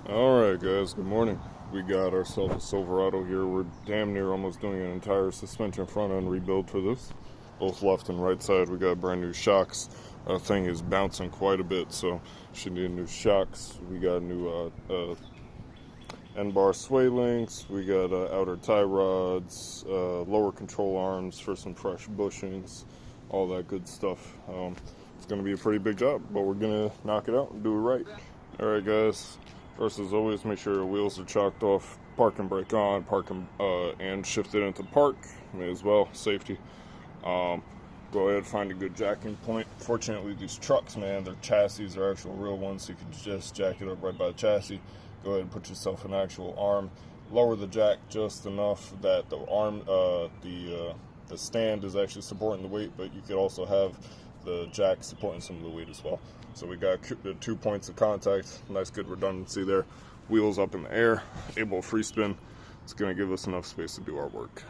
Alright guys, good morning. We got ourselves a Silverado here. We're damn near almost doing an entire suspension front end rebuild for this. Both left and right side, we got brand new shocks. Thing is bouncing quite a bit, so she need new shocks. We got new end bar sway links. We got outer tie rods, lower control arms for some fresh bushings, all that good stuff. It's going to be a pretty big job, but we're going to knock it out and do it right. Alright guys, first as always, make sure your wheels are chalked off, park and brake on, and shift it into park, may as well, safety. Go ahead, find a good jacking point. Fortunately, these trucks, man, their chassis are actual real ones, so you can just jack it up right by the chassis. Go ahead and put yourself an actual arm. Lower the jack just enough that the arm, the stand is actually supporting the weight, but you could also have the jack supporting some of the weight as well. So we got the 2 points of contact, nice good redundancy there. Wheels up in the air, able free spin. It's gonna give us enough space to do our work.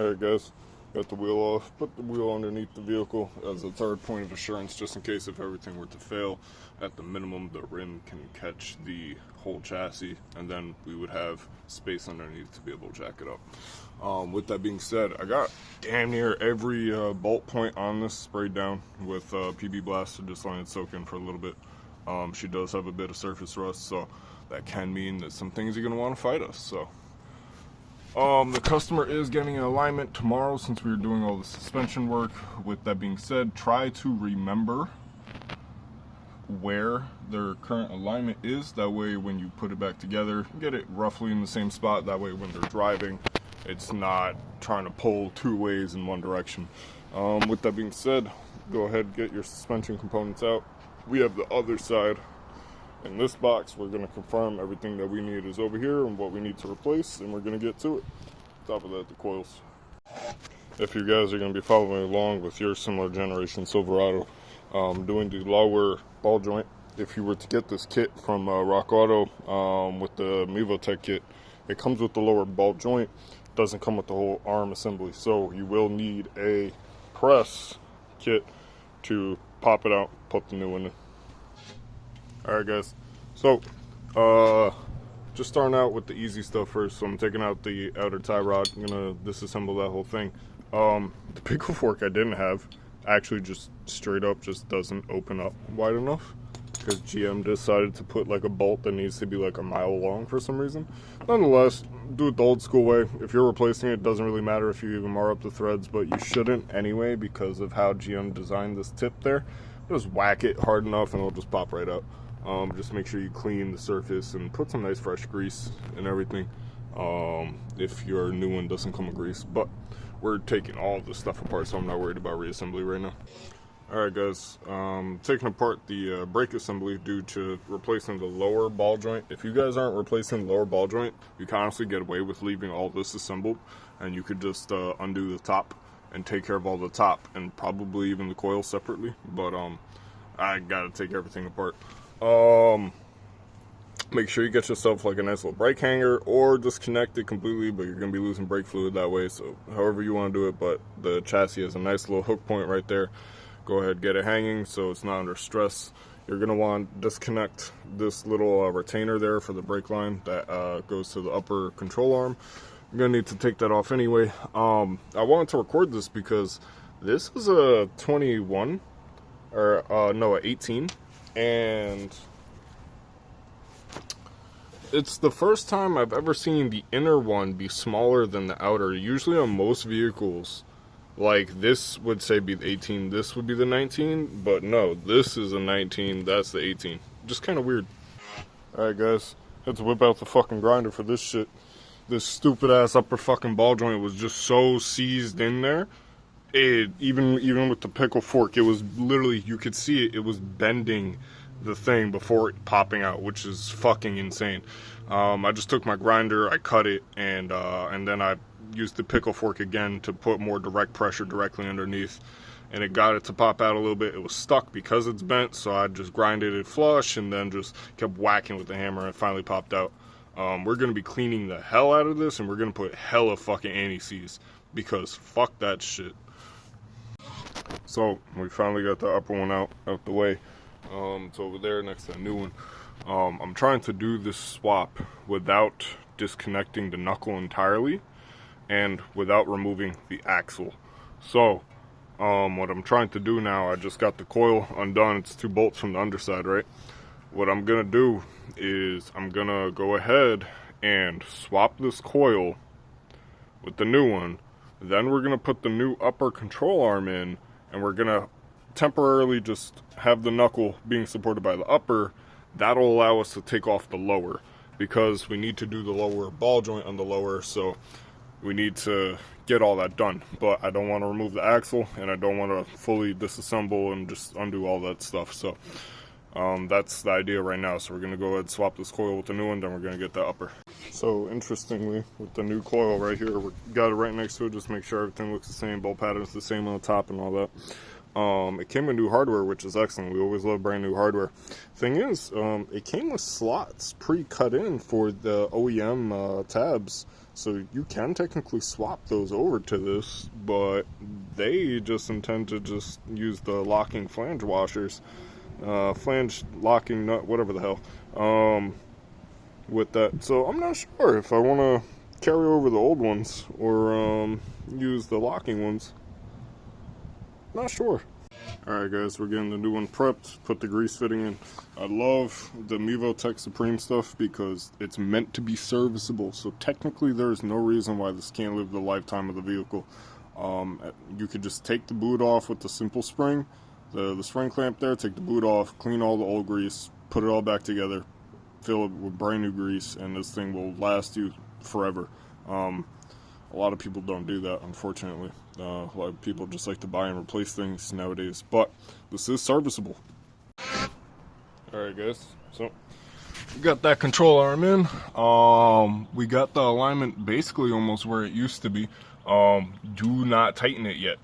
Alright guys, got the wheel off, put the wheel underneath the vehicle as a third point of assurance, just in case if everything were to fail. At the minimum, the rim can catch the whole chassis, and then we would have space underneath to be able to jack it up. With that being said, I got damn near every bolt point on this sprayed down with PB Blast to just let it soak in for a little bit. She does have a bit of surface rust, so that can mean that some things are going to want to fight us. So the customer is getting an alignment tomorrow since we were doing all the suspension work. With that being said, try to remember where their current alignment is. That way when you put it back together, get it roughly in the same spot. That way when they're driving, it's not trying to pull two ways in one direction. With that being said, go ahead and get your suspension components out. We have the other side. In this box, we're going to confirm everything that we need is over here and what we need to replace, and we're going to get to it. Top of that, the coils. If you guys are going to be following along with your similar generation Silverado, doing the lower ball joint, if you were to get this kit from Rock Auto with the Mevotech kit, it comes with the lower ball joint, doesn't come with the whole arm assembly, so you will need a press kit to pop it out, put the new one in. Alright guys, so just starting out with the easy stuff first. So I'm taking out the outer tie rod. I'm gonna disassemble that whole thing. The pickle fork I didn't have actually just straight up just doesn't open up wide enough because GM decided to put like a bolt that needs to be like a mile long for some reason. Nonetheless, do it the old school way. If you're replacing it, it doesn't really matter if you even mar up the threads, but you shouldn't anyway because of how GM designed this tip there. Just whack it hard enough and it'll just pop right out. Just make sure you clean the surface and put some nice fresh grease and everything if your new one doesn't come with grease. But we're taking all this stuff apart, so I'm not worried about reassembly right now. Alright guys, taking apart the brake assembly due to replacing the lower ball joint. If you guys aren't replacing the lower ball joint, you can honestly get away with leaving all this assembled, and you could just undo the top and take care of all the top and probably even the coil separately. But I gotta take everything apart. Make sure you get yourself like a nice little brake hanger or disconnect it completely, but you're going to be losing brake fluid that way, so however you want to do it. But the chassis has a nice little hook point right there. Go ahead, get it hanging so it's not under stress. You're going to want to disconnect this little retainer there for the brake line that goes to the upper control arm. You're going to need to take that off anyway. I wanted to record this because this is a 21 or no, a 18, and it's the first time I've ever seen the inner one be smaller than the outer. Usually on most vehicles, like this would say be the 18, this would be the 19, but no, this is a 19, that's the 18. Just kind of weird. Alright guys, had to whip out the fucking grinder for this shit. This stupid ass upper fucking ball joint was just so seized in there. Even with the pickle fork, it was literally, you could see it was bending the thing before it popping out, which is fucking insane. I just took my grinder, I cut it, and then I used the pickle fork again to put more direct pressure directly underneath, and it got it to pop out a little bit. It was stuck because it's bent, so I just grinded it flush and then just kept whacking with the hammer, and it finally popped out. We're going to be cleaning the hell out of this, and we're going to put hella fucking anti-seize because fuck that shit. So we finally got the upper one out the way. It's over there next to the new one. I'm trying to do this swap without disconnecting the knuckle entirely and without removing the axle. So what I'm trying to do now, I just got the coil undone. It's 2 bolts from the underside, right? What I'm gonna do is I'm gonna go ahead and swap this coil with the new one. Then we're gonna put the new upper control arm in, and we're gonna temporarily just have the knuckle being supported by the upper. That'll allow us to take off the lower, because we need to do the lower ball joint on the lower, so we need to get all that done. But I don't want to remove the axle, and I don't want to fully disassemble and just undo all that stuff. So that's the idea right now. So we're going to go ahead and swap this coil with the new one, then we're going to get the upper. So interestingly, with the new coil right here, we got it right next to it, just make sure everything looks the same, bolt pattern's the same on the top and all that. It came with new hardware, which is excellent. We always love brand new hardware. Thing is, it came with slots pre-cut in for the OEM tabs, so you can technically swap those over to this, but they just intend to just use the locking flange washers, flange locking nut, whatever the hell, with that. So I'm not sure if I want to carry over the old ones or use the locking ones. Not sure. Alright guys, we're getting the new one prepped, put the grease fitting in. I love the Mevo Tech Supreme stuff because it's meant to be serviceable, so technically there's no reason why this can't live the lifetime of the vehicle. You could just take the boot off with the simple spring, the spring clamp there, take the boot off, clean all the old grease, put it all back together, fill it with brand new grease, and this thing will last you forever. A lot of people don't do that, unfortunately. A lot of people just like to buy and replace things nowadays, but this is serviceable. Alright guys, so we got that control arm in. We got the alignment basically almost where it used to be. Do not tighten it yet.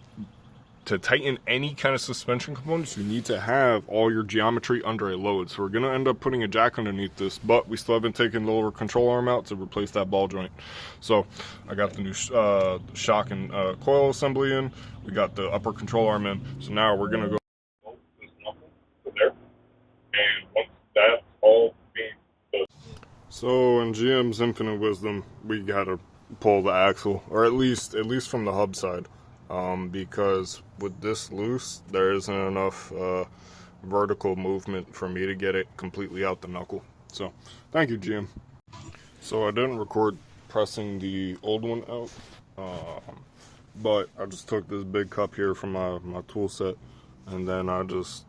To tighten any kind of suspension components, you need to have all your geometry under a load. So we're going to end up putting a jack underneath this, but we still haven't taken the lower control arm out to replace that ball joint. So I got the new shock and coil assembly in. We got the upper control arm in. So now we're going to go this knuckle to there. And once that's all being done. So in GM's infinite wisdom, we got to pull the axle, or at least from the hub side. Because with this loose, there isn't enough vertical movement for me to get it completely out the knuckle. So, thank you, GM. So I didn't record pressing the old one out, but I just took this big cup here from my tool set, and then I just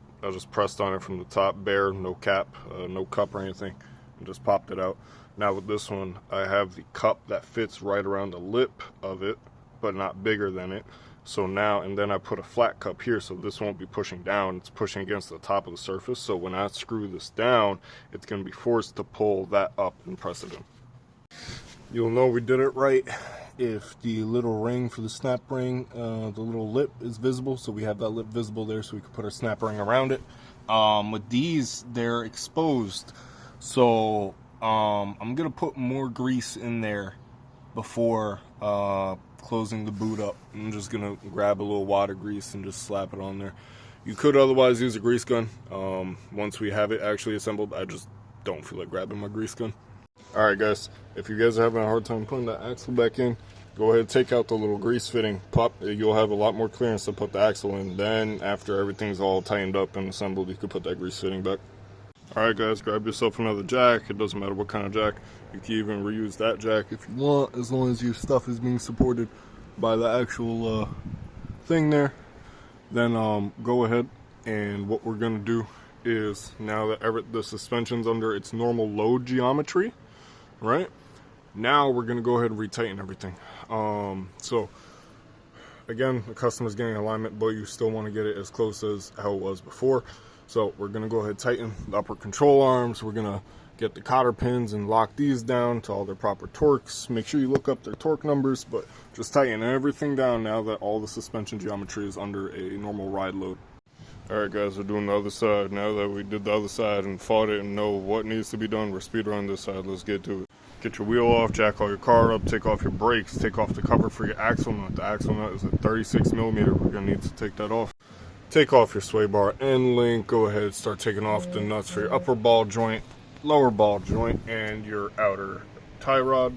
pressed on it from the top, bare, no cap, no cup or anything, and just popped it out. Now with this one, I have the cup that fits right around the lip of it, but not bigger than it. So now, and then I put a flat cup here, so this won't be pushing down, it's pushing against the top of the surface. So when I screw this down, it's going to be forced to pull that up and press it in. You'll know we did it right if the little ring for the snap ring, the little lip is visible. So we have that lip visible there, so we can put our snap ring around it. With these, they're exposed, so I'm going to put more grease in there before closing the boot up. I'm just gonna grab a little water grease and just slap it on there. You could otherwise use a grease gun. Once we have it actually assembled, I just don't feel like grabbing my grease gun. Alright guys, if you guys are having a hard time putting that axle back in, go ahead and take out the little grease fitting. You'll have a lot more clearance to put the axle in. Then after everything's all tightened up and assembled, you can put that grease fitting back. Alright guys, grab yourself another jack. It doesn't matter what kind of jack. You can even reuse that jack if you want, as long as your stuff is being supported by the actual thing there. Then go ahead, and what we're going to do is, now that the suspension's under its normal load geometry, right? Now we're going to go ahead and retighten everything. So again, the customer's getting alignment, but you still want to get it as close as how it was before. So we're going to go ahead and tighten the upper control arms. We're going to get the cotter pins and lock these down to all their proper torques. Make sure you look up their torque numbers, but just tighten everything down now that all the suspension geometry is under a normal ride load. Alright guys, we're doing the other side. Now that we did the other side and fought it and know what needs to be done, we're speedrunning this side. Let's get to it. Get your wheel off, jack all your car up, take off your brakes, take off the cover for your axle nut. The axle nut is a 36mm. We're going to need to take that off. Take off your sway bar end link. Go ahead, start taking off the nuts for your upper ball joint. lower ball joint and your outer tie rod.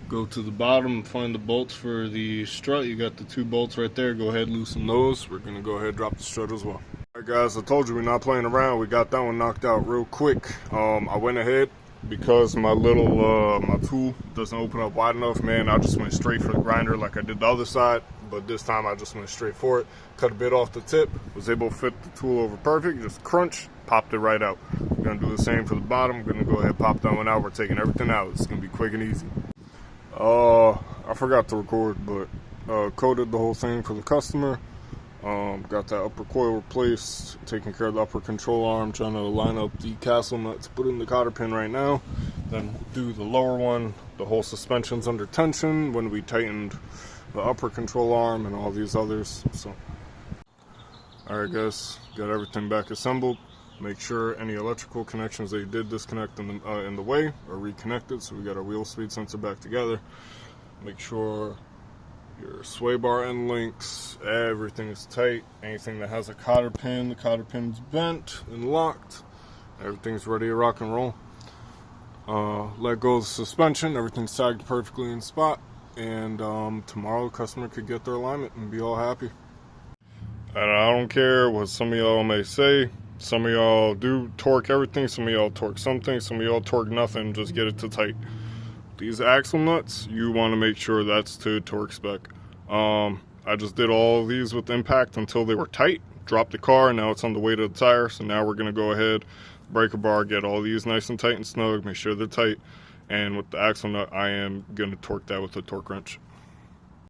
Go to the bottom and find the bolts for the strut. You got the 2 bolts right there. Go ahead, loosen those. We're gonna go ahead and drop the strut as well. All right, guys, I told you we're not playing around. We got that one knocked out real quick. I went ahead because my little my tool doesn't open up wide enough. Man, I just went straight for the grinder like I did the other side, but this time I just went straight for it. Cut a bit off the tip. Was able to fit the tool over perfect. Just crunch, popped it right out. We're gonna do the same for the bottom. We're gonna go ahead and pop that one out. We're taking everything out. It's gonna be quick and easy. I forgot to record, but coated the whole thing for the customer. Got that upper coil replaced, taking care of the upper control arm, trying to line up the castle nut to put in the cotter pin right now. Then do the lower one. The whole suspension's under tension when we tightened the upper control arm and all these others. So, alright guys, got everything back assembled. Make sure any electrical connections that you did disconnect in the way are reconnected. So we got our wheel speed sensor back together. Make sure your sway bar end links, everything is tight. Anything that has a cotter pin, the cotter pin's bent and locked. Everything's ready to rock and roll. Let go of the suspension. Everything's sagged perfectly in spot. And tomorrow the customer could get their alignment and be all happy. And I don't care what some of y'all may say. Some of y'all do torque everything, some of y'all torque something, some of y'all torque nothing, just get it to tight. These axle nuts, you want to make sure that's to torque spec. I just did all of these with impact until they were tight, dropped the car, and now it's on the way to the tire. So now we're going to go ahead, break a bar, get all these nice and tight and snug, make sure they're tight. And with the axle nut, I am going to torque that with a torque wrench.